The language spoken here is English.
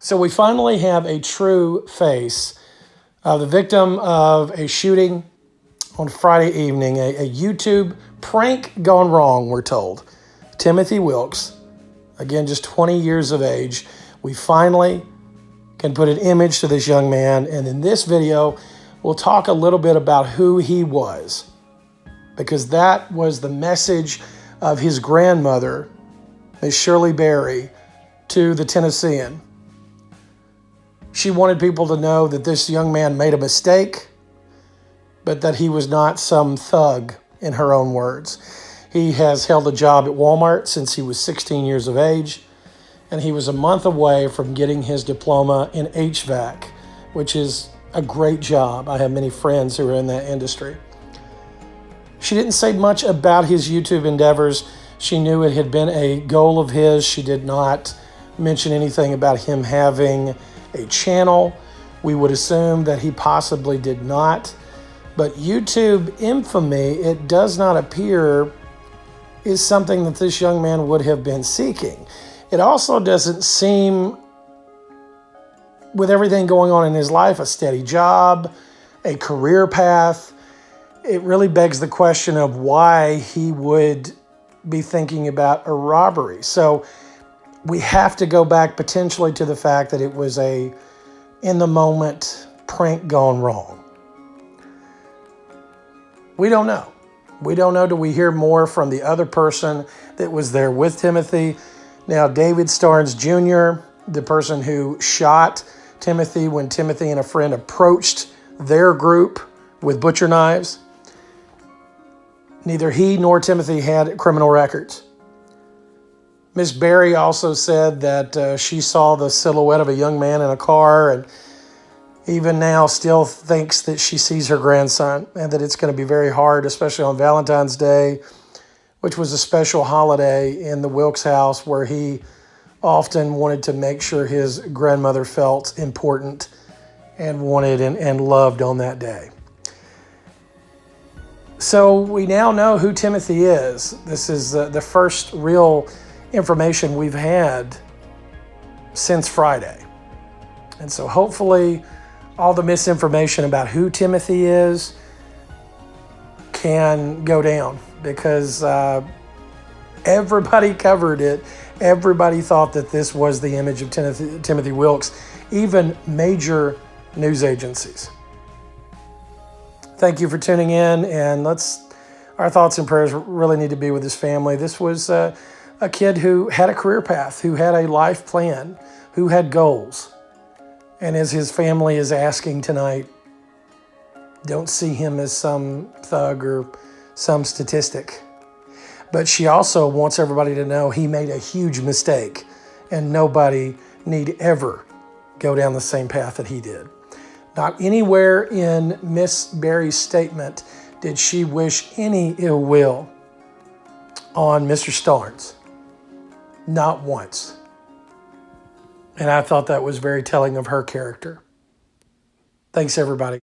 So we finally have a true face of the victim of a shooting on Friday evening, a YouTube prank gone wrong, we're told. Timothy Wilks, again, just 20 years of age. We finally can put an image to this young man. And in this video, we'll talk a little bit about who he was, because that was the message of his grandmother, Miss Shirley Berry, to the Tennessean. She wanted people to know that this young man made a mistake, but that he was not some thug, in her own words. He has held a job at Walmart since he was 16 years of age, and he was a month away from getting his diploma in HVAC, which is a great job. I have many friends who are in that industry. She didn't say much about his YouTube endeavors. She knew it had been a goal of his. She did not mention anything about him having a channel. We would assume that he possibly did not. But YouTube infamy, it does not appear, is something that this young man would have been seeking. It also doesn't seem, with everything going on in his life, a steady job, a career path. It really begs the question of why he would be thinking about a robbery. So we have to go back potentially to the fact that it was a in-the-moment prank gone wrong. We don't know. We don't know till we hear more from the other person that was there with Timothy. Now, David Starnes Jr., the person who shot Timothy when Timothy and a friend approached their group with butcher knives, neither he nor Timothy had criminal records. Miss Berry also said that she saw the silhouette of a young man in a car, and even now still thinks that she sees her grandson, and that it's going to be very hard, especially on Valentine's Day, which was a special holiday in the Wilks house where he often wanted to make sure his grandmother felt important and wanted and loved on that day. So we now know who Timothy is. This is the first real information we've had since Friday. And so hopefully all the misinformation about who Timothy is can go down, because everybody covered it. Everybody thought that this was the image of Timothy Wilks, even major news agencies. Thank you for tuning in, and our thoughts and prayers really need to be with his family. This was a kid who had a career path, who had a life plan, who had goals. And as his family is asking tonight, don't see him as some thug or some statistic. But she also wants everybody to know he made a huge mistake, and nobody need ever go down the same path that he did. Not anywhere in Miss Berry's statement did she wish any ill will on Mr. Starnes. Not once. And I thought that was very telling of her character. Thanks, everybody.